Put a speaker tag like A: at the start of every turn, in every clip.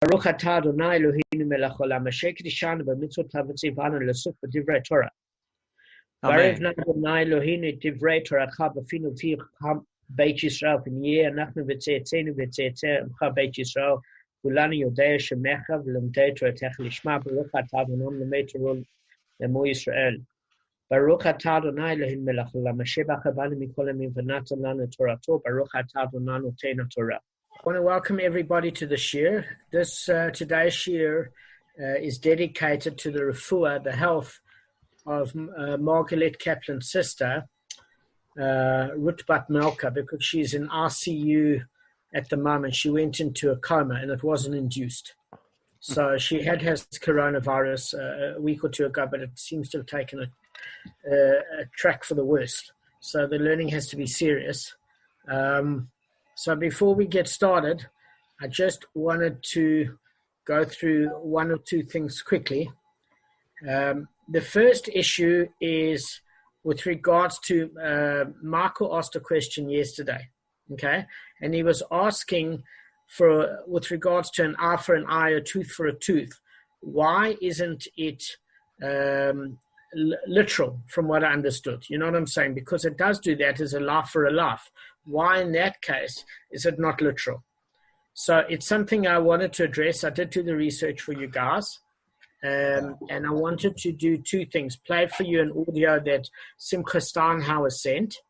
A: Baruch atah Adonai Eloheinu melech haolam asher kiddushanu b'mitzvot v'tzivanu l'suk b'divrei Torah. Baruch Adonai Eloheinu et divrei Toratcha b'finu fi Beit Yisrael v'niyeh anachnu v'tze'etzenu v'tze'etzei Amcha Beit Yisrael k'ulanu yodei shemecha v'lomdei Toratecha lishma Baruch atah Adonai lomei Torah l'mo Yisrael. Baruch atah Adonai Eloheinu melech haolam asher b'achavanu mikol hamim v'natan lanu Torato. Baruch atah Adonai noten Torah. I want to welcome everybody to the shir. This today's shir is dedicated to the refuah, the health of Margaret Kaplan's sister, Ruth Bat Melka, because she's in RCU at the moment. She went into a coma and it wasn't induced. So she had coronavirus a week or two ago, but it seems to have taken a track for the worst. So the learning has to be serious. So before we get started, I just wanted to go through one or two things quickly. The first issue is with regards to, Michael asked a question yesterday, okay? And he was asking with regards to an eye for an eye, a tooth for a tooth, why isn't it literal from what I understood? You know what I'm saying? Because it does do that as a laugh for a laugh. Why in that case is it not literal? So it's something I wanted to address. I did do the research for you guys. And I wanted to do two things. Play for you an audio that Schottenstein has sent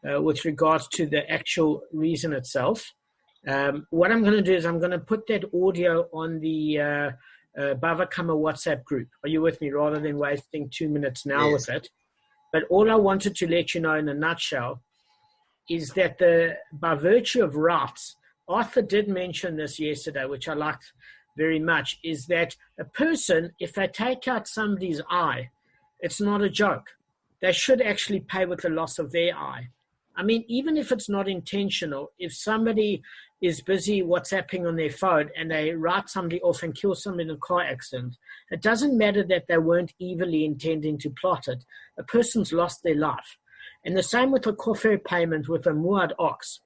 A: with regards to the actual reason itself. What I'm going to do is I'm going to put that audio on the Bava Kamma WhatsApp group. Are you with me? Rather than wasting 2 minutes now
B: Yes.
A: with it. But all I wanted to let you know in a nutshell is that by virtue of rights, Arthur did mention this yesterday, which I liked very much, is that a person, if they take out somebody's eye, it's not a joke. They should actually pay with the loss of their eye. I mean, even if it's not intentional, if somebody is busy WhatsApping on their phone and they write somebody off and kill somebody in a car accident, it doesn't matter that they weren't evilly intending to plot it. A person's lost their life. And the same with a kofar payment with a muad ox.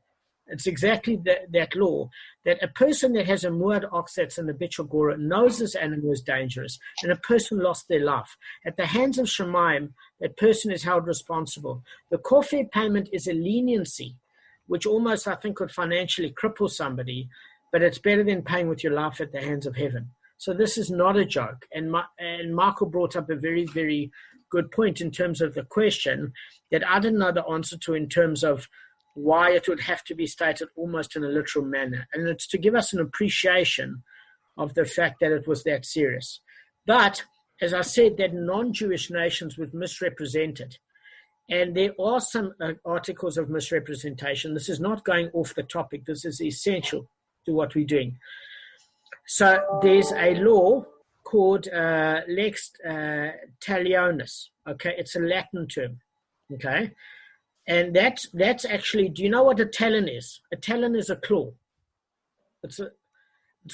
A: It's exactly that law, that a person that has a muad ox that's in the Bichel Gora knows this animal is dangerous, and a person lost their life. At the hands of Shemaim, that person is held responsible. The kofar payment is a leniency, which almost, I think, could financially cripple somebody, but it's better than paying with your life at the hands of heaven. So this is not a joke. And Michael brought up a very, very good point in terms of the question that I didn't know the answer to in terms of why it would have to be stated almost in a literal manner. And it's to give us an appreciation of the fact that it was that serious. But, as I said, that non-Jewish nations were misrepresented. And there are some articles of misrepresentation. This is not going off the topic. This is essential to what we're doing. So there's a law called lex talionis. Okay, it's a Latin term. Okay, and that's actually. Do you know what a talon is? A talon is a claw. It's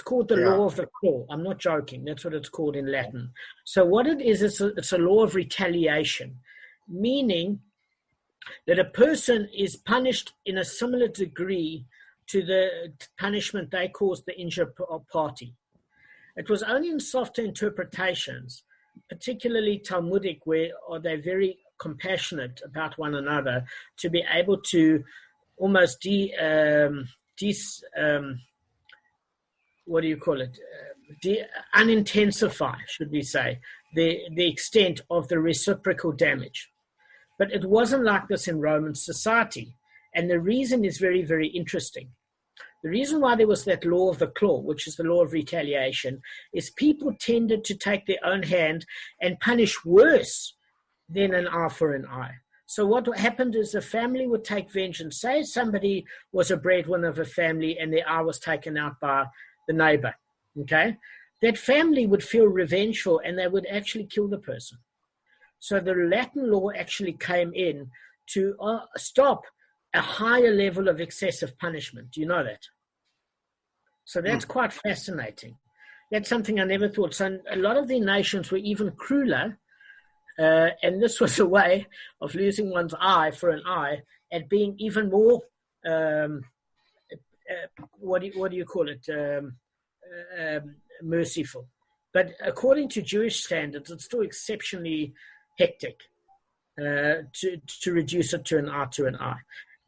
A: called the law of the claw. I'm not joking. That's what it's called in Latin. So what it is, it's a law of retaliation, meaning that a person is punished in a similar degree to the punishment they caused the injured party. It was only in softer interpretations, particularly Talmudic, where they're very compassionate about one another, to be able to almost unintensify, should we say, the extent of the reciprocal damage. But it wasn't like this in Roman society. And the reason is very, very interesting. The reason why there was that law of the claw, which is the law of retaliation, is people tended to take their own hand and punish worse than an eye for an eye. So what happened is the family would take vengeance. Say somebody was a breadwinner of a family and their eye was taken out by the neighbor, okay? That family would feel revengeful and they would actually kill the person. So the Latin law actually came in to stop a higher level of excessive punishment. Do you know that? So that's quite fascinating. That's something I never thought. So a lot of the nations were even crueler, and this was a way of losing one's eye for an eye and being even more what do you call it? Merciful. But according to Jewish standards, it's still exceptionally hectic to reduce it to an eye.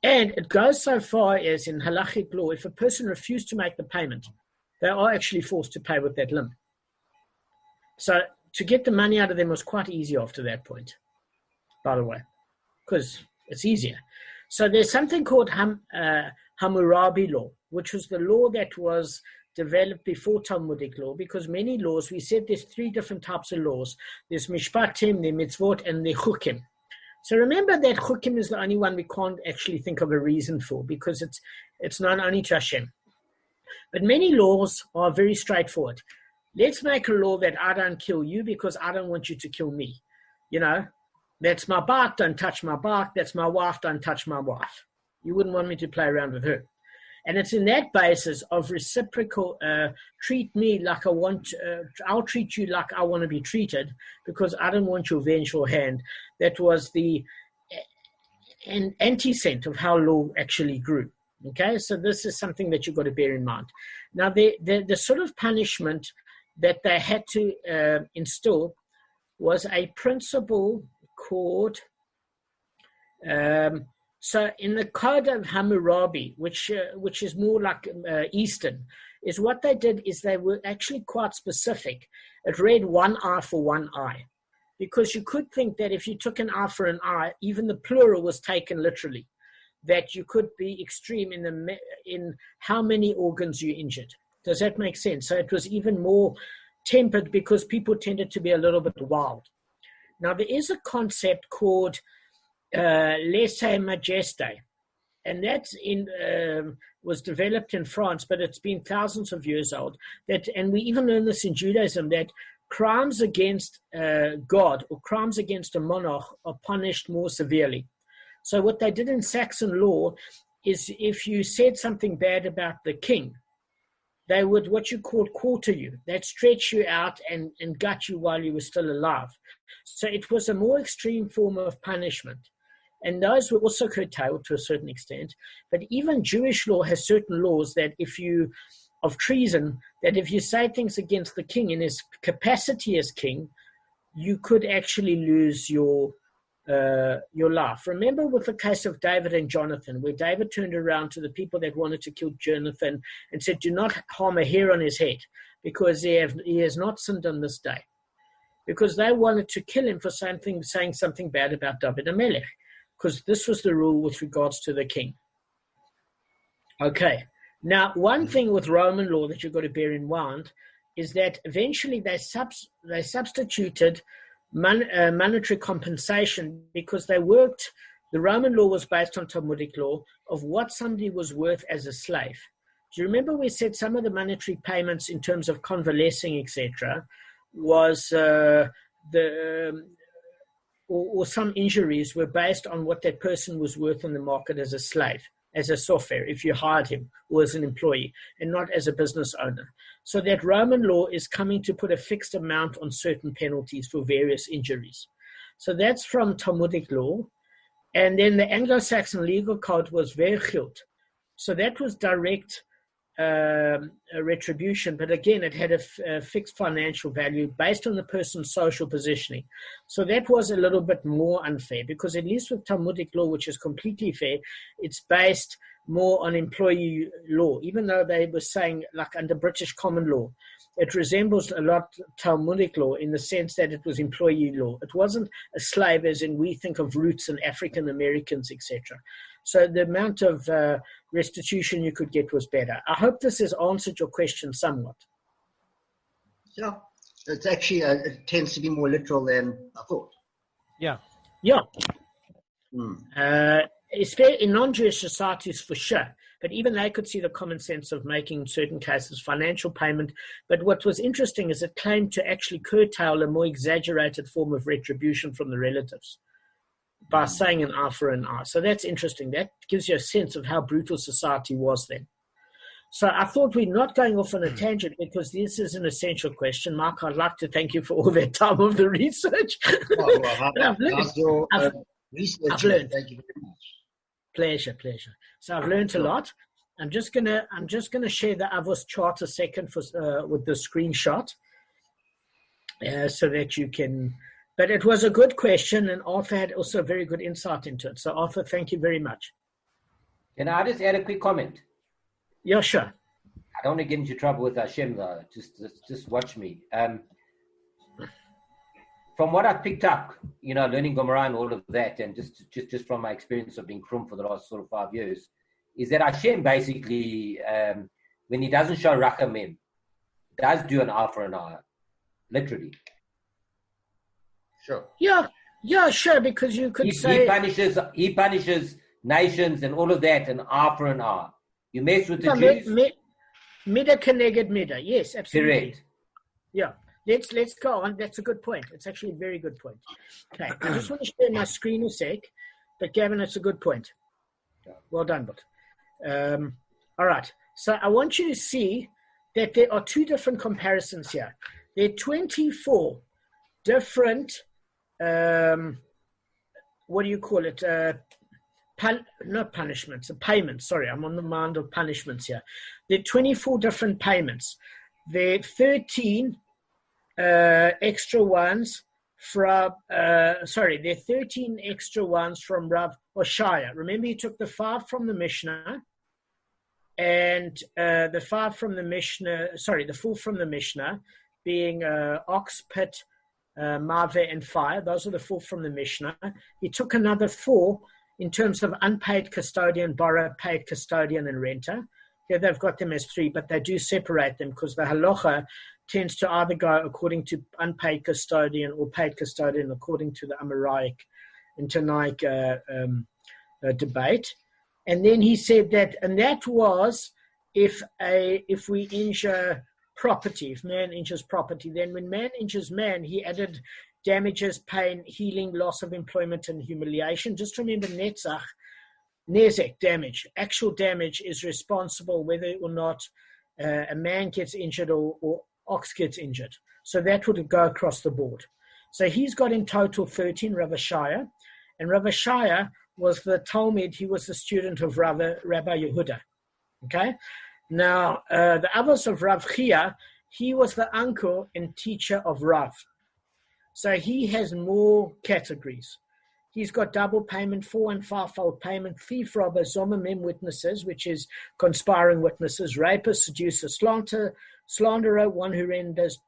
A: And it goes so far as in halachic law, if a person refused to make the payment, they are actually forced to pay with that limb. So to get the money out of them was quite easy after that point, by the way, because it's easier. So there's something called Hammurabi law, which was the law that was developed before Talmudic law, because many laws, we said there's three different types of laws. There's mishpatim, the mitzvot, and the chukim. So remember that chukim is the only one we can't actually think of a reason for, because it's known only to Hashem. But many laws are very straightforward. Let's make a law that I don't kill you because I don't want you to kill me. That's my bike, don't touch my bike. That's my wife, don't touch my wife. You wouldn't want me to play around with her. And it's in that basis of reciprocal, treat me like I want, I'll treat you like I want to be treated because I don't want your vengeful hand. That was the antecedent of how law actually grew. Okay, so this is something that you've got to bear in mind. Now, the sort of punishment that they had to instill was a principle called... So in the Code of Hammurabi, which is more like Eastern, is what they did is they were actually quite specific. It read 1 eye for 1 eye, because you could think that if you took an eye for an eye, even the plural was taken literally, that you could be extreme in how many organs you injured. Does that make sense? So it was even more tempered because people tended to be a little bit wild. Now there is a concept called lèse-majesté, and that's was developed in France, but it's been thousands of years old. And we even learn this in Judaism, that crimes against God or crimes against a monarch are punished more severely. So what they did in Saxon law is if you said something bad about the king, they would what you called quarter you. They'd stretch you out and gut you while you were still alive. So it was a more extreme form of punishment. And those were also curtailed to a certain extent. But even Jewish law has certain laws that of treason, that if you say things against the king in his capacity as king, you could actually lose your life. Remember with the case of David and Jonathan, where David turned around to the people that wanted to kill Jonathan and said, do not harm a hair on his head, because he has not sinned on this day. Because they wanted to kill him for saying something bad about David and Melech, because this was the rule with regards to the king. Okay. Now, one thing with Roman law that you've got to bear in mind is that eventually they substituted monetary compensation, because the Roman law was based on Talmudic law of what somebody was worth as a slave. Do you remember we said some of the monetary payments in terms of convalescing, etc., was or some injuries were based on what that person was worth in the market as a slave, as a sofer, if you hired him, or as an employee, and not as a business owner. So that Roman law is coming to put a fixed amount on certain penalties for various injuries. So that's from Talmudic law. And then the Anglo-Saxon legal code was verchilt. So that was direct retribution, but again, it had a fixed financial value based on the person's social positioning. So that was a little bit more unfair, because at least with Talmudic law, which is completely fair, it's based more on employee law, even though they were saying, like under British common law, it resembles a lot Talmudic law in the sense that it was employee law. It wasn't a slave as in we think of roots and African Americans, etc. So the amount of restitution you could get was better. I hope this has answered your question somewhat.
B: Yeah, it's actually, it tends to be more literal than I thought.
A: Yeah. Yeah. It's fair in non-Jewish societies for sure, but even they could see the common sense of making in certain cases financial payment. But what was interesting is it claimed to actually curtail a more exaggerated form of retribution from the relatives by saying an eye for an eye. So that's interesting. That gives you a sense of how brutal society was then. So I thought we're not going off on a tangent, because this is an essential question. Mark, I'd like to thank you for all that time of the research. I've learned.
B: Thank you very much.
A: Pleasure. So I've learned a lot. I'm just gonna share the Avos chart a second with the screenshot, so that you can. But it was a good question, and Arthur had also a very good insight into it. So Arthur, thank you very much.
C: Can I just add a quick comment?
A: Yeah, sure.
C: I don't want to get into trouble with Hashem though. Just watch me. From what I've picked up, learning Gemara and all of that, and just from my experience of being Krum for the last sort of 5 years, is that Hashem basically, when he doesn't show Rachamim, does do an eye for an eye, literally.
B: Sure.
A: Yeah, sure, because you could say...
C: He punishes nations and all of that, an eye for an eye. You mess with the Jews...
A: Mida keneged mida. Yes, absolutely.
C: Correct.
A: Yeah. Let's go on. That's a good point. It's actually a very good point. Okay. I just want to share my screen a sec. But Gavin, it's a good point. Well done, but all right. So I want you to see that there are two different comparisons here. There are 24 different what do you call it? Not punishments, payments. Sorry, I'm on the mind of punishments here. There are 24 different payments. There are 13 extra ones from, there are 13 extra ones from Rav Oshaya. Remember, he took the 5 from the Mishnah and the 5 from the Mishnah, the 4 from the Mishnah being ox, pit, mave, and fire. Those are the 4 from the Mishnah. He took another 4 in terms of unpaid custodian, borrower, paid custodian, and renter. Here they've got them as 3, but they do separate them because the halacha tends to either go according to unpaid custodian or paid custodian according to the Amoraic and Tanaic debate. And then he said that, and that was if we injure property, if man injures property, then when man injures man, he added damages, pain, healing, loss of employment, and humiliation. Just remember nezek, damage. Actual damage is responsible whether or not a man gets injured or ox gets injured. So that would go across the board. So he's got in total 13, Rav Oshaya. And Rav Oshaya was the Talmud. He was the student of Rabbi Yehuda. Okay? Now, the Avos of Rav Chia, he was the uncle and teacher of Rav. So he has more categories. He's got double payment, 4 and 5-fold payment, thief, robber, zomamim witnesses, which is conspiring witnesses, rapist, seducer, slanderer, one who renders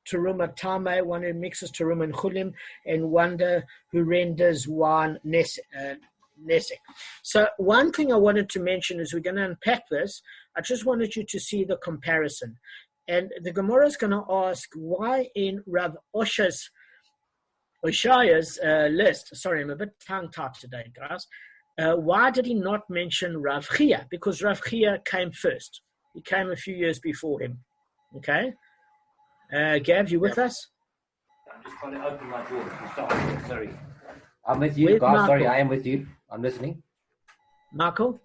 A: teruma tame, one who mixes teruma and chulim, and one who renders wine nesek. So one thing I wanted to mention is we're going to unpack this. I just wanted you to see the comparison. And the Gemara is going to ask why in Rav Oshaya's list, sorry, I'm a bit tongue-tied today, guys. Why did he not mention Rav Chia? Because Rav Chia came first. He came a few years before him. Okay? Gav, you with us?
C: I'm just trying to open my door. Sorry. I'm with you, guys. Marco? Sorry, I am with you. I'm listening.
A: Marco?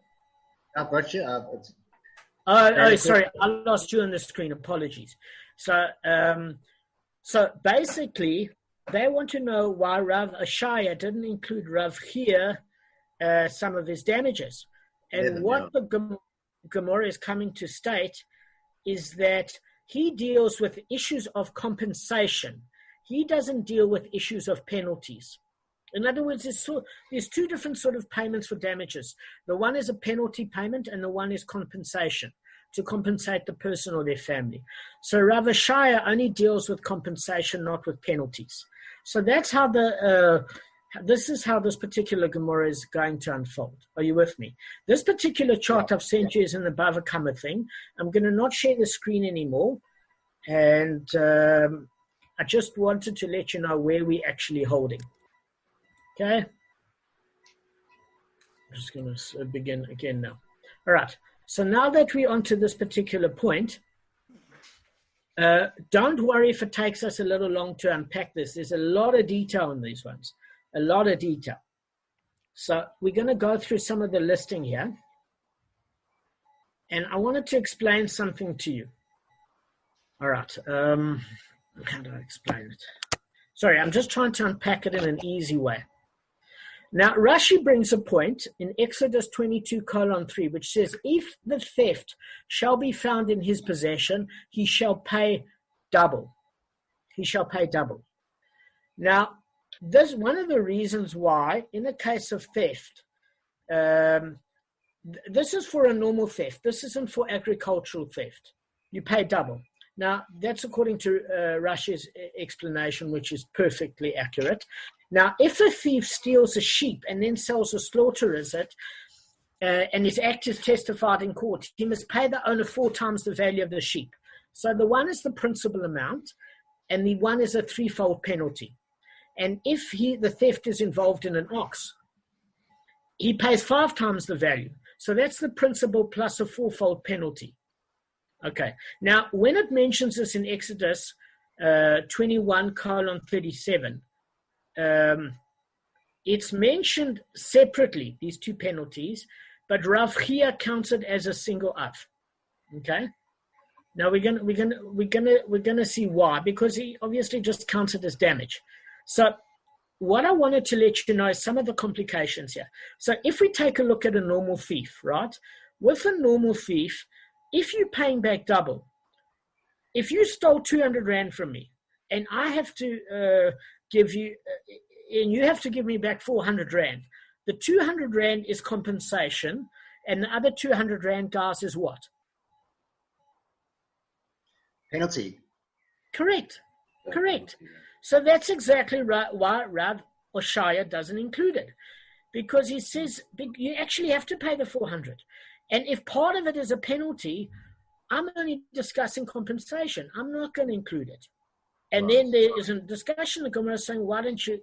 B: I've got you.
A: Sorry. I lost you on the screen. Apologies. So basically, they want to know why Rav Oshaya didn't include Rav Chia some of his damages. And the Gemara is coming to state is that he deals with issues of compensation. He doesn't deal with issues of penalties. In other words, there's 2 different sort of payments for damages. The one is a penalty payment and the one is compensation, to compensate the person or their family. So Rav Oshaya only deals with compensation, not with penalties. So that's how this is how this particular Gemara is going to unfold. Are you with me? This particular chart I've sent you is in the Bava Kamma thing. I'm going to not share the screen anymore. And I just wanted to let you know where we're actually holding. Okay? I'm just going to begin again now. All right. So now that we're onto this particular point, don't worry if it takes us a little long to unpack this. There's a lot of detail in these ones. A lot of detail. So we're going to go through some of the listing here. And I wanted to explain something to you. All right. How do I explain it? Sorry, I'm just trying to unpack it in an easy way. Now, Rashi brings a point in Exodus 22:3, which says, if the theft shall be found in his possession, he shall pay double. He shall pay double. Now, this one of the reasons why, in the case of theft, this is for a normal theft. This isn't for agricultural theft. You pay double. Now, that's according to Rashi's explanation, which is perfectly accurate. Now, if a thief steals a sheep and then sells or slaughters it, and his act is testified in court, he must pay the owner 4 times the value of the sheep. So the one is the principal amount, and the one is a 3-fold penalty. And if the theft is involved in an ox, he pays 5 times the value. So that's the principal plus a 4-fold penalty. Okay. Now, when it mentions this in Exodus 21:37, it's mentioned separately, these 2 penalties, but Rav Chia counts it as a single av. Okay. Now we're gonna see why, because he obviously just counts it as damage. So what I wanted to let you know is some of the complications here. So if we take a look at a normal thief, right? With a normal thief, if you're paying back double, if you stole 200 Rand from me and I have to give you, and you have to give me back 400 Rand, the 200 Rand is compensation and the other 200 Rand, guys, is what?
B: Penalty.
A: Correct. So that's exactly right why Rav Oshaya doesn't include it. Because he says you actually have to pay the 400. And if part of it is a penalty, I'm only discussing compensation. I'm not going to include it. And then there is a discussion, the Gemara is saying, why don't you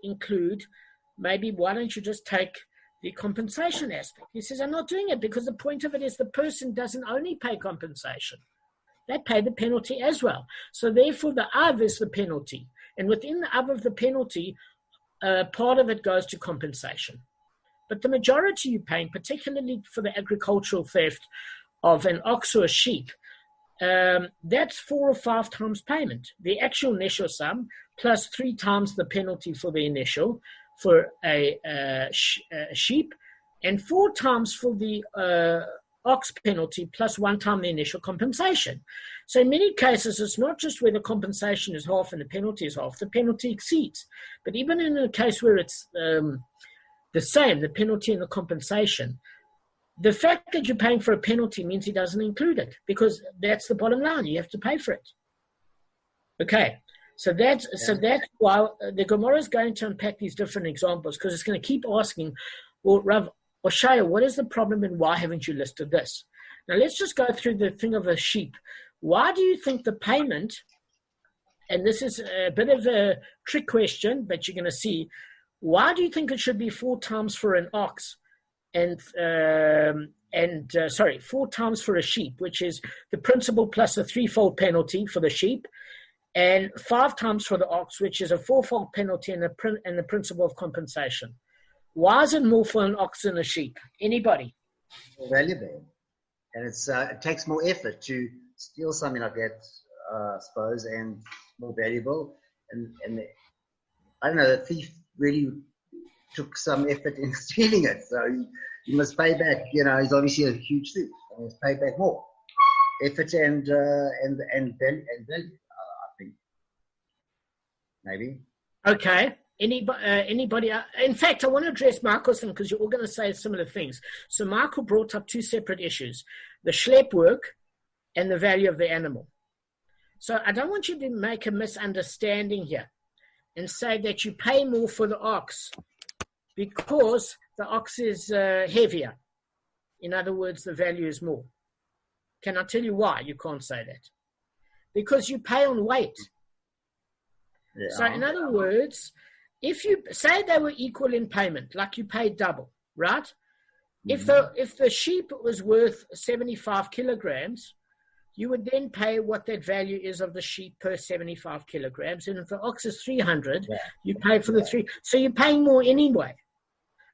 A: just take the compensation aspect? He says, I'm not doing it because the point of it is the person doesn't only pay compensation. They pay the penalty as well. So therefore the av is the penalty. And within the av of the penalty, part of it goes to compensation. But the majority you're paying, particularly for the agricultural theft of an ox or a sheep, that's 4 or 5 times payment. The actual initial sum plus 3 times the penalty for the initial for a sheep, and 4 times for the ox penalty plus 1 time the initial compensation. So in many cases, it's not just where the compensation is half and the penalty is half. The penalty exceeds. But even in a case where it's the same, the penalty and the compensation, the fact that you're paying for a penalty means he doesn't include it because that's the bottom line. You have to pay for it. Okay, so that's why the Gemara is going to unpack these different examples, because it's going to keep asking, well, Rav Oshaya, what is the problem and why haven't you listed this? Now let's just go through the thing of a sheep. Why do you think the payment, and this is a bit of a trick question, but you're going to see, why do you think it should be 4 times for an ox and 4 times for a sheep, which is the principal plus a 3-fold penalty for the sheep, and 5 times for the ox, which is a 4-fold penalty and the principle of compensation? Why is it more for an ox than a sheep? Anybody?
B: More valuable. And it takes more effort to steal something like that, I suppose, and more valuable. And I don't know, the thief really took some effort in stealing it. So he must pay back. You know, he's obviously a huge thief. He must pay back more effort and value, I think. Maybe.
A: Okay. Anybody? In fact, I want to address Michael's thing because you're all going to say similar things. So Michael brought up 2 separate issues: the schlep work and the value of the animal. So I don't want you to make a misunderstanding here and say that you pay more for the ox because the ox is heavier. In other words, the value is more. Can I tell you why you can't say that? Because you pay on weight. Yeah. So in other words, if you say they were equal in payment, like you paid double, right? Mm-hmm. If the sheep was worth 75 kilograms, you would then pay what that value is of the sheep per 75 kilograms. And if the ox is 300, you pay for the 3. So you're paying more anyway.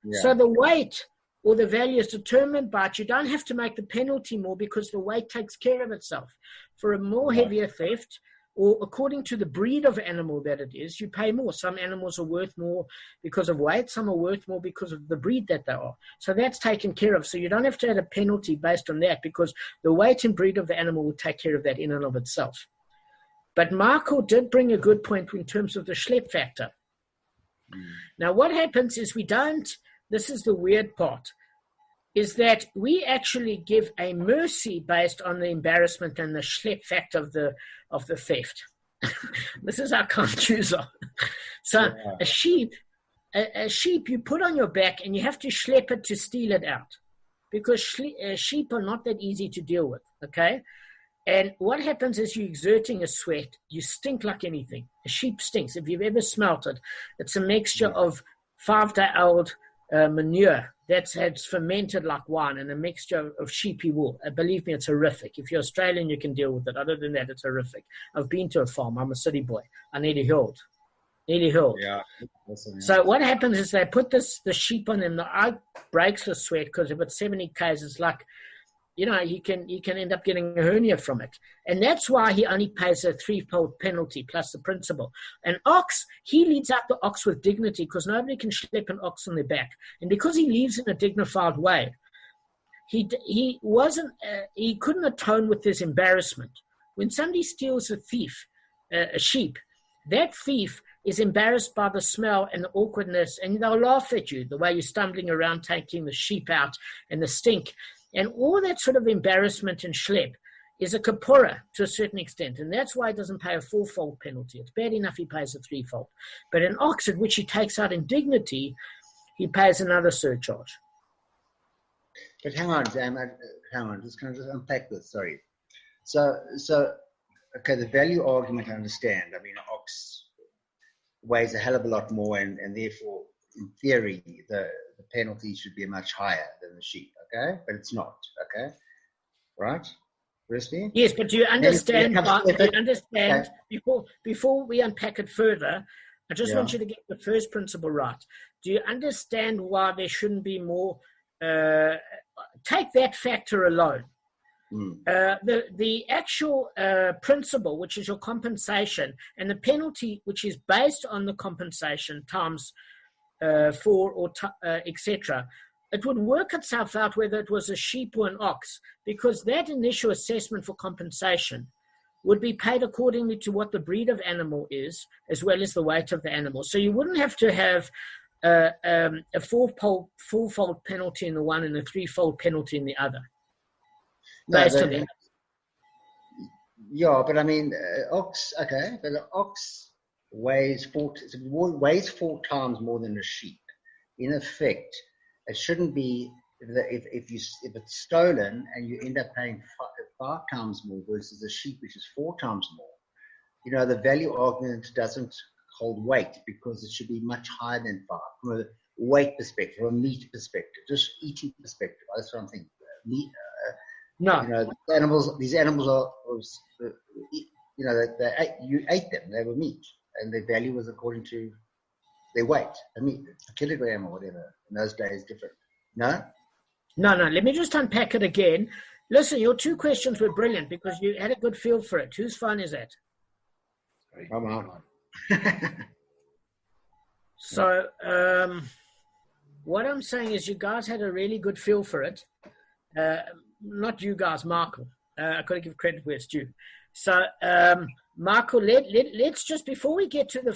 A: Yeah. So the weight or the value is determined, but you don't have to make the penalty more because the weight takes care of itself. For a more heavier theft, or according to the breed of animal that it is, you pay more. Some animals are worth more because of weight. Some are worth more because of the breed that they are. So that's taken care of. So you don't have to add a penalty based on that, because the weight and breed of the animal will take care of that in and of itself. But Michael did bring a good point in terms of the schlep factor. Now, what happens is this is the weird part, is that we actually give a mercy based on the embarrassment and the schlep factor of the theft. This is our confused. So a sheep you put on your back and you have to schlep it to steal it out, because sheep are not that easy to deal with, okay? And what happens is you're exerting a sweat, you stink like anything. A sheep stinks. If you've ever smelt it, it's a mixture of 5-day-old manure that's fermented like wine, and a mixture of sheepy wool. Believe me, it's horrific. If you're Australian, you can deal with it. Other than that, it's horrific. I've been to a farm. I'm a city boy. I nearly hurled. Yeah. Awesome, yeah. So what happens is they put the sheep on them. The eye breaks the sweat, because if it's 70 k's, it's like, you can end up getting a hernia from it. And that's why he only pays a 3-fold penalty plus the principal. An ox, he leads out the ox with dignity, because nobody can schlep an ox on their back. And because he leaves in a dignified way, he couldn't atone with his embarrassment. When somebody steals a sheep, that thief is embarrassed by the smell and the awkwardness, and they'll laugh at you, the way you're stumbling around taking the sheep out and the stink. And all that sort of embarrassment and schlep is a kapora to a certain extent. And that's why he doesn't pay a 4-fold penalty. It's bad enough he pays a 3-fold. But an ox, at which he takes out indignity, he pays another surcharge.
B: But hang on, Damon. Hang on. Just unpack this. Sorry. So, okay, the value argument I understand. I mean, an ox weighs a hell of a lot more, and therefore, in theory, the penalty should be much higher than the sheep, okay? But it's not, okay? Right? Rusty?
A: Yes, but do you understand, before we unpack it further, I just want you to get the first principle right. Do you understand why there shouldn't be more? Take that factor alone. The actual principle, which is your compensation, and the penalty, which is based on the compensation times 4 or etc., it would work itself out whether it was a sheep or an ox, because that initial assessment for compensation would be paid accordingly to what the breed of animal is, as well as the weight of the animal. So you wouldn't have to have a 4-fold penalty in the one and a 3-fold penalty in the other. Based on that.
B: Yeah, but I mean, ox, okay, but an ox weighs 4 times more than a sheep. In effect, it shouldn't be, if it's stolen and you end up paying 5 times more versus a sheep, which is 4 times more. The value argument doesn't hold weight, because it should be much higher than 5 from a weight perspective, from a meat perspective, just eating perspective. That's what I'm thinking. Meat.
A: No.
B: These animals are, you ate them. They were meat, and their value was according to their weight. I mean, a kilogram or whatever in those days different. No. Let me just unpack it again. Listen, your 2 questions were brilliant, because you had a good feel for it. Whose phone is that? Come on.
A: So, what I'm saying is, you guys had a really good feel for it. Not you guys, Michael. I've got to give credit where it's due. So, Michael, let's just, before we get to the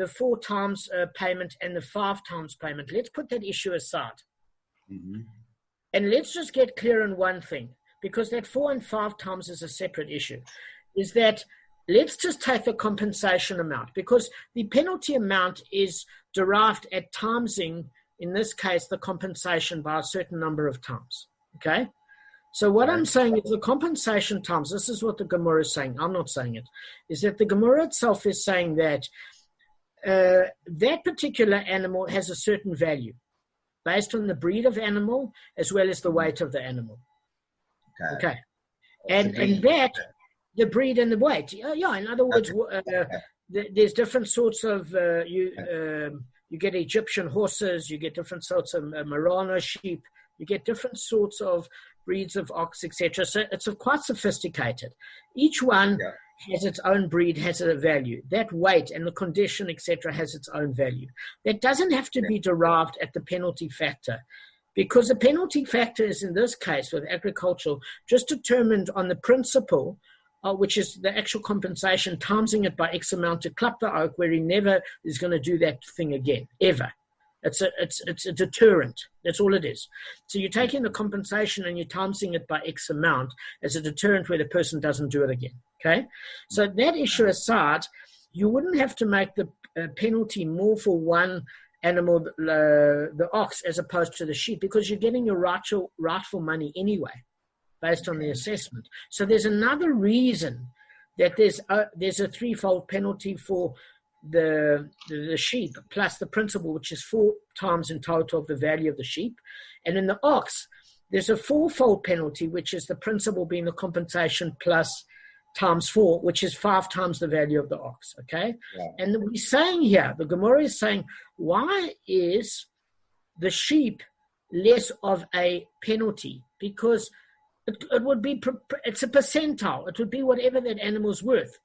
A: 4 times payment and the 5 times payment, let's put that issue aside. Mm-hmm. And let's just get clear on one thing, because that 4 and 5 times is a separate issue, is that let's just take the compensation amount, because the penalty amount is derived at timesing, in this case, the compensation by a certain number of times. Okay? So what I'm saying is the compensation times, this is what the Gemara is saying, I'm not saying it, is that the Gemara itself is saying that that particular animal has a certain value based on the breed of animal as well as the weight of the animal. Okay. And that, the breed and the weight. Yeah, in other words, there's different sorts of, you get Egyptian horses, you get different sorts of Merano sheep, you get different sorts of breeds of ox, etc. So it's quite sophisticated. Each one has its own breed, has a value. That weight and the condition, etc., has its own value. That doesn't have to be derived at the penalty factor, because the penalty factor is, in this case, with agricultural, just determined on the principle, which is the actual compensation, timesing it by X amount to club the oak, where he never is going to do that thing again, ever. It's a deterrent. That's all it is. So you're taking the compensation and you're timesing it by X amount as a deterrent where the person doesn't do it again. Okay? So that issue aside, you wouldn't have to make the penalty more for one animal, the ox, as opposed to the sheep, because you're getting your rightful money anyway, based on the assessment. So there's another reason that there's a threefold penalty for the sheep plus the principal, which is 4 times in total of the value of the sheep. And in the ox, there's a 4-fold penalty, which is the principal being the compensation plus times 4, which is 5 times the value of the ox. Okay. Yeah. And we're saying here, the Gemara is saying, why is the sheep less of a penalty? Because it would be, it's a percentile. It would be whatever that animal's worth.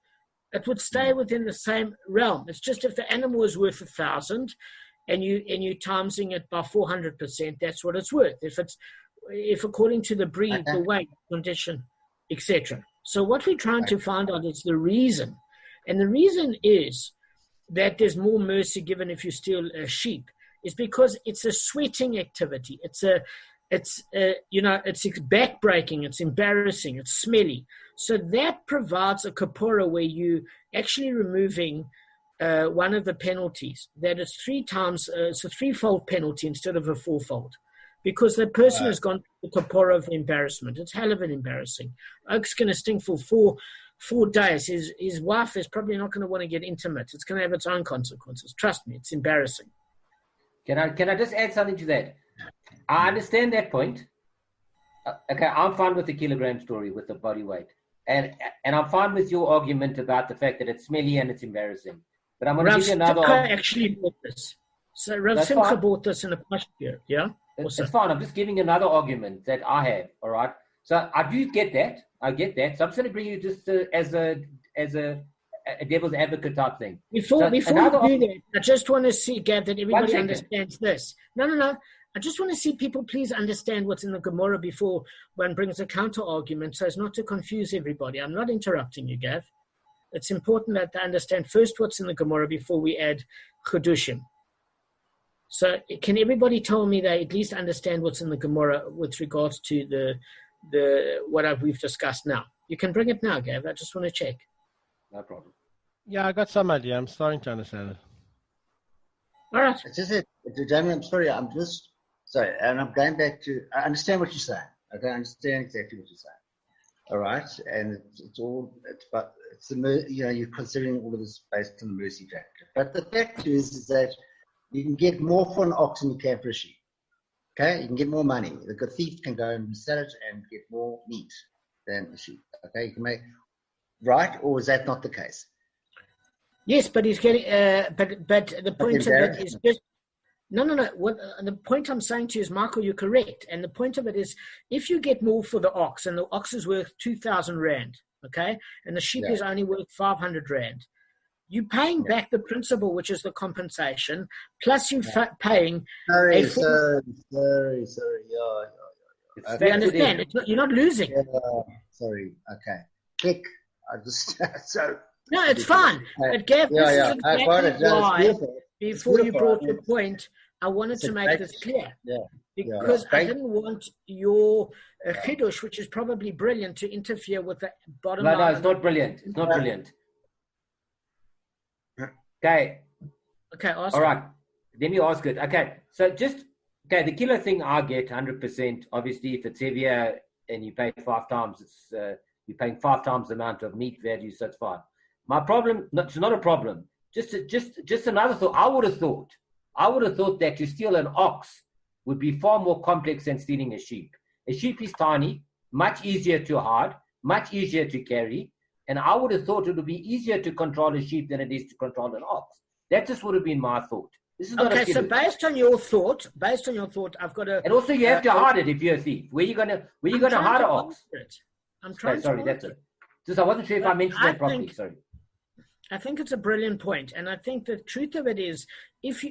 A: It would stay within the same realm. It's just if the animal is worth 1,000 and you timesing it by 400%, that's what it's worth. If according to the breed, the weight, condition, etc. So what we're trying to find out is the reason. And the reason is that there's more mercy given if you steal a sheep, is because it's a sweating activity. It's backbreaking, it's embarrassing, it's smelly. So that provides a kapora where you actually removing one of the penalties. That is 3 times, it's a 3-fold penalty instead of a 4-fold. Because the person has gone through the kapora of embarrassment. It's hell of an embarrassing. Oak's going to stink for 4 days. His wife is probably not going to want to get intimate. It's going to have its own consequences. Trust me, it's embarrassing.
C: Can I just add something to that? I understand that point. Okay, I'm fine with the kilogram story with the body weight. And I'm fine with your argument about the fact that it's smelly and it's embarrassing. But I'm going to give you another argument.
A: Actually bought this. So Rav Simcha bought this in the past year, yeah?
C: It's fine. I'm just giving another argument that I have, all right? So I do get that. I get that. So I'm just going to bring you just as a devil's advocate type thing.
A: Before you do that, I just want to see, Gav, that everybody understands this. No. I just want to see people please understand what's in the Gemara before one brings a counter argument, so as not to confuse everybody. I'm not interrupting you, Gav. It's important that they understand first what's in the Gemara before we add Chedushim. So can everybody tell me they at least understand what's in the Gemara with regards to what we've discussed now? You can bring it now, Gav. I just want to check.
C: No problem.
D: Yeah, I got some idea. I'm starting to understand it.
A: All right.
B: It's just Damon, I'm sorry. Sorry, and I'm going back to, I understand what you're saying. I understand exactly what you're saying. All right, and you're considering all of this based on the mercy factor. But the fact is that you can get more for an ox than you can for a sheep. Okay, you can get more money. The thief can go and sell it and get more meat than a sheep. Okay, you can make, right? Or is that not the case?
A: Yes, but he's getting, but the point of it is just, no. What the point I'm saying to you is, Michael, you're correct. And the point of it is, if you get more for the ox, and the ox is worth 2,000 rand, okay, and the sheep is only worth 500 rand, you're paying back the principal, which is the compensation, plus you're paying.
B: Sorry.
A: You understand? You're not losing.
B: Sorry. Okay. Click. I just so.
A: No, it's fine. But Gav, this is exactly why, before you brought your point, I wanted to make this clear. Because I didn't want your chidush, which is probably brilliant, to interfere with the bottom line.
C: No, it's not brilliant. It's not brilliant. Okay.
A: Ask
C: all right. Let me ask it. Okay. So the kilo thing I get 100%. Obviously, if it's heavier and you pay 5 times, you're paying 5 times the amount of meat value, so it's fine. My problem, it's not a problem. Just another thought. I would have thought that to steal an ox would be far more complex than stealing a sheep. A sheep is tiny, much easier to hide, much easier to carry, and I would have thought it would be easier to control a sheep than it is to control an ox. That just would have been my thought. This is not
A: okay, so based on your thought, I've got to.
C: And also, you have to hide it if you're a thief. Where you gonna hide an ox?
A: I'm trying.
C: Sorry, that's it. Just I wasn't sure if I mentioned that properly. Sorry.
A: I think it's a brilliant point, and I think the truth of it is, if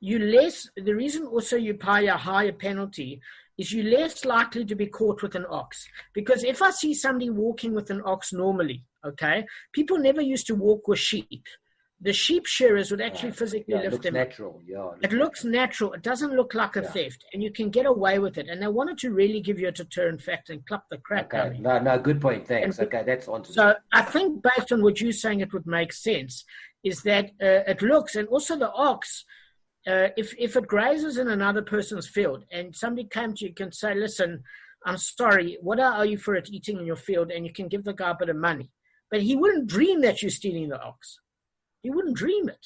A: the reason also you pay a higher penalty is you're less likely to be caught with an ox. Because if I see somebody walking with an ox normally, okay, people never used to walk with sheep. The sheep shearers would actually physically lift them.
C: Natural.
A: It looks natural. It doesn't look like a theft, and you can get away with it. And they wanted to really give you a deterrent factor and clap the crap out of you.
C: No, good point. Thanks. That's on.
A: So I think based on what you're saying, it would make sense. Is that it looks, and also the ox, if it grazes in another person's field, and somebody came to you, can say, "Listen, I'm sorry. What I owe you for it eating in your field?" And you can give the guy a bit of money, but he wouldn't dream that you're stealing the ox. He wouldn't dream it.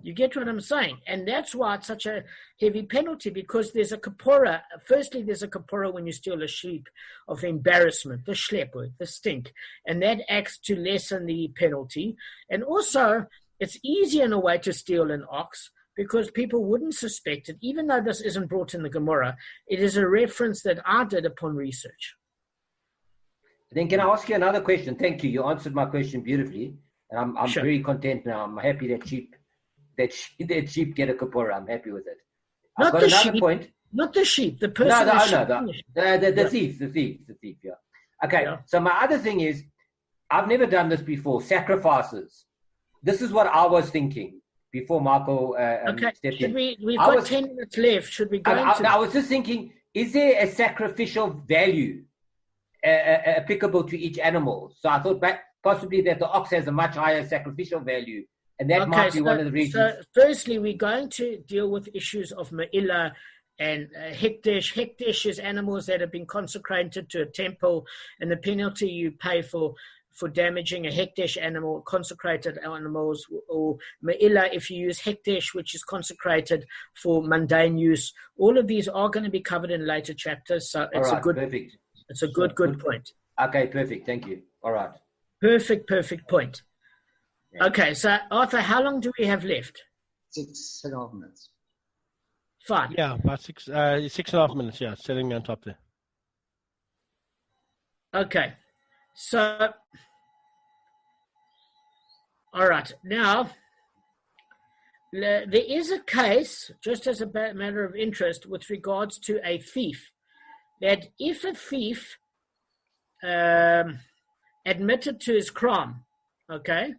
A: You get what I'm saying? And that's why it's such a heavy penalty, because there's a kapora. Firstly, there's a kapora when you steal a sheep of the embarrassment, the schleppwood, the stink, and that acts to lessen the penalty. And also, it's easier in a way to steal an ox because people wouldn't suspect it, even though this isn't brought in the Gemara. It is a reference that I did upon research.
C: Then can I ask you another question? Thank you. You answered my question beautifully. And I'm
A: Sure.
C: very content now. I'm happy that sheep get a kapora. I'm happy with it.
A: Not
C: I've got
A: the
C: another
A: sheep.
C: point.
A: Not the sheep. The person.
C: The thief. Yeah. Okay.
A: Yeah.
C: So my other thing is, I've never done this before. Sacrifices. This is what I was thinking before Michael stepped in.
A: We've got 10 minutes left. Should we go
C: I was just thinking, is there a sacrificial value applicable to each animal? So I thought possibly that the ox has a much higher sacrificial value, and that might be one of the reasons.
A: So firstly, we're going to deal with issues of Me'ila and Hekdesh. Hekdesh is animals that have been consecrated to a temple, and the penalty you pay for damaging a Hekdesh animal, consecrated animals, or Me'ila if you use Hekdesh, which is consecrated for mundane use. All of these are going to be covered in later chapters, so it's
C: perfect.
A: It's a good point.
C: Okay, perfect. Thank you. All right.
A: Perfect point. Okay, so Arthur, how long do we have left?
B: 6.5 minutes.
A: Fine.
D: Yeah, about 6.5 minutes. Yeah, sitting me on top there.
A: Okay, so all right. Now there is a case, just as a matter of interest, with regards to a thief, that if a thief admitted to his crime, okay?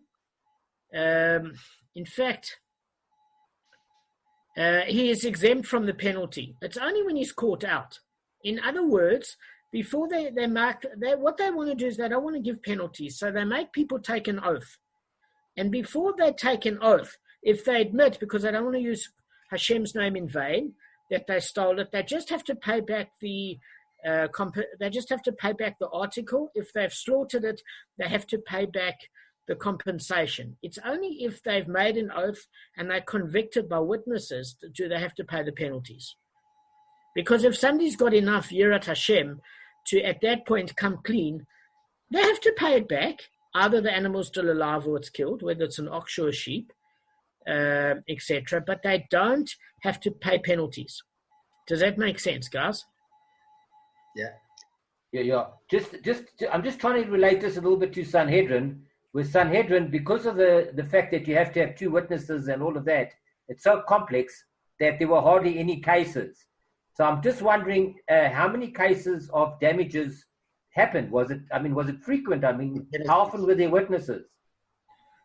A: In fact, he is exempt from the penalty. It's only when he's caught out. In other words, before they what they want to do is they don't want to give penalties, so they make people take an oath. And before they take an oath, if they admit, because they don't want to use Hashem's name in vain, that they stole it, they just have to pay back the article. If they've slaughtered it, they have to pay back the compensation. It's only if they've made an oath and they're convicted by witnesses do they have to pay the penalties. Because if somebody's got enough Yirat Hashem to at that point come clean, they have to pay it back. Either the animal's still alive or it's killed, whether it's an ox or a sheep, etc. But they don't have to pay penalties. Does that make sense, guys?
B: Yeah.
C: I'm just trying to relate this a little bit to Sanhedrin. With Sanhedrin, because of the fact that you have to have two witnesses and all of that, it's so complex that there were hardly any cases. So I'm just wondering how many cases of damages happened. Was it frequent? How often were there witnesses?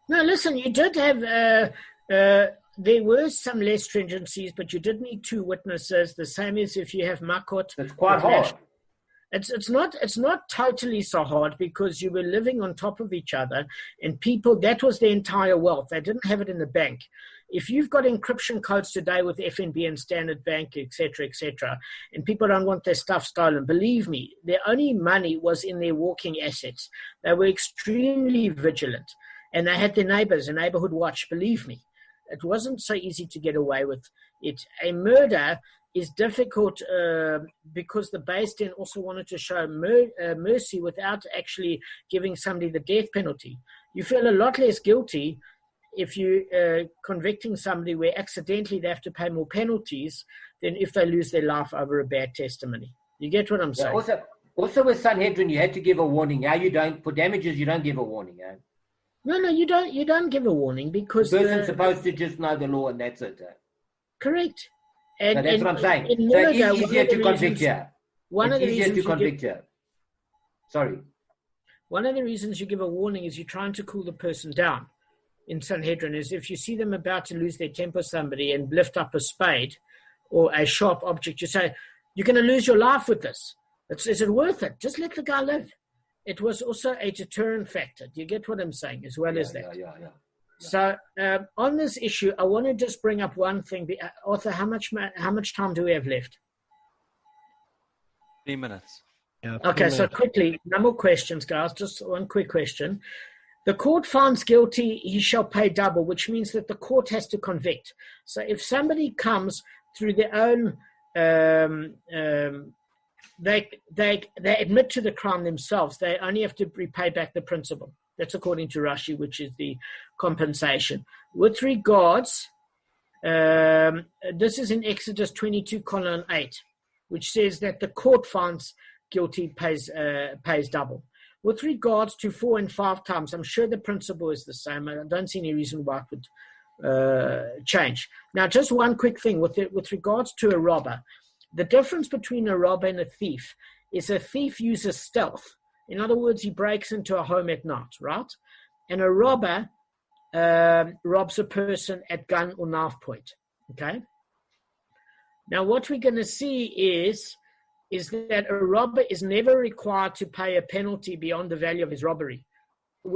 A: No, listen, you did have there were some less stringencies, but you did need two witnesses. The same as if you have makot.
C: It's quite hard.
A: It's not totally so hard because you were living on top of each other, and people, that was their entire wealth. They didn't have it in the bank. If you've got encryption codes today with FNB and Standard Bank, etc., and people don't want their stuff stolen, believe me, their only money was in their walking assets. They were extremely vigilant, and they had their neighbors, a neighborhood watch, believe me. It wasn't so easy to get away with it. A murder is difficult because the Beis Din also wanted to show mercy without actually giving somebody the death penalty. You feel a lot less guilty if you're convicting somebody where accidentally they have to pay more penalties than if they lose their life over a bad testimony. You get what I'm saying?
C: Also with Sanhedrin, you had to give a warning. Now you don't, for damages, you don't give a warning.
A: No, you don't give a warning because
C: the person's supposed to just know the law and that's it.
A: Correct.
C: And, so that's what I'm saying. So it's easier to convict here. It's easier to convict here. Sorry.
A: One of the reasons you give a warning is you're trying to cool the person down. In Sanhedrin, is if you see them about to lose their temper, somebody, and lift up a spade or a sharp object, you say, "You're going to lose your life with this. Is it worth it? Just let the guy live." It was also a deterrent factor. Do you get what I'm saying? As well as that.
C: Yeah.
A: So on this issue, I want to just bring up one thing. Arthur, how much time do we have left?
E: 3 minutes.
D: Yeah,
A: okay, so quickly, no more questions, guys. Just one quick question. The court finds guilty, he shall pay double, which means that the court has to convict. So if somebody comes through their own, they admit to the crime themselves, they only have to repay back the principal. That's according to Rashi, which is the compensation. With regards, this is in Exodus 22:8, which says that the court finds guilty pays double. With regards to 4 and 5 times, I'm sure the principle is the same. I don't see any reason why it would change. Now, just one quick thing with regards to a robber. The difference between a robber and a thief is a thief uses stealth. In other words, he breaks into a home at night, right? And a robber robs a person at gun or knife point, okay? Now, what we're going to see is that a robber is never required to pay a penalty beyond the value of his robbery,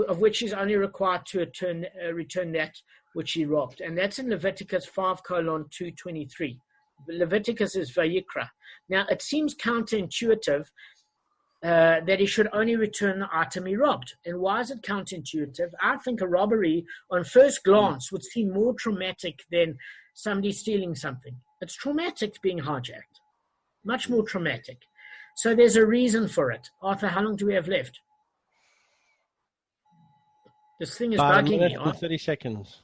A: of which he's only required to return that which he robbed. And that's in Leviticus 5:223. Leviticus is Vayikra. Now, it seems counterintuitive that he should only return the item he robbed. And why is it counterintuitive? I think a robbery, on first glance, would seem more traumatic than somebody stealing something. It's traumatic being hijacked. Much more traumatic. So there's a reason for it. Arthur, how long do we have left? This thing is bugging me.
D: 30 seconds.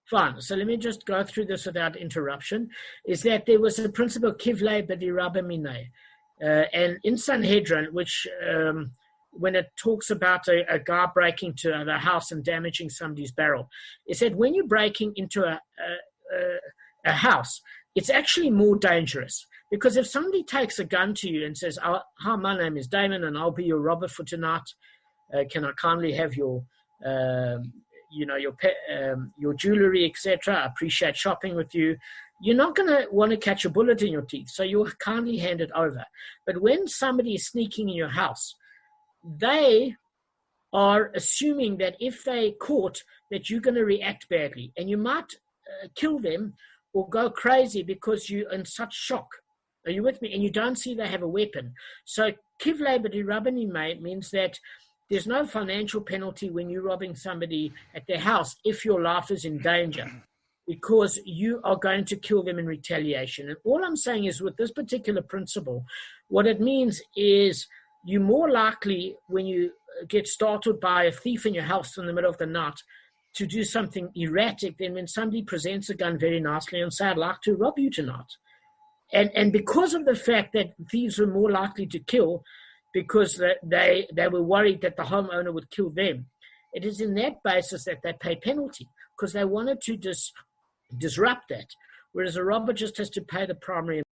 A: Fine. So let me just go through this without interruption. Is that there was a principle, kivle b'dirabah mineh. And in Sanhedrin, which when it talks about a guy breaking into the house and damaging somebody's barrel, it said when you're breaking into a house, it's actually more dangerous. Because if somebody takes a gun to you and says, "Hi, my name is Damon, and I'll be your robber for tonight. Can I kindly have your jewelry, etc. I appreciate shopping with you." You're not going to want to catch a bullet in your teeth, so you'll kindly hand it over. But when somebody is sneaking in your house, they are assuming that if they caught, that you're going to react badly, and you might kill them or go crazy because you're in such shock. Are you with me? And you don't see they have a weapon. So kivle b'dirabah means that there's no financial penalty when you're robbing somebody at their house if your life is in danger, because you are going to kill them in retaliation. And all I'm saying is with this particular principle, what it means is you're more likely when you get startled by a thief in your house in the middle of the night to do something erratic than when somebody presents a gun very nicely and say, "I'd like to rob you tonight." And because of the fact that thieves were more likely to kill because they were worried that the homeowner would kill them, it is in that basis that they pay penalty because they wanted to disrupt that, whereas a robber just has to pay the primary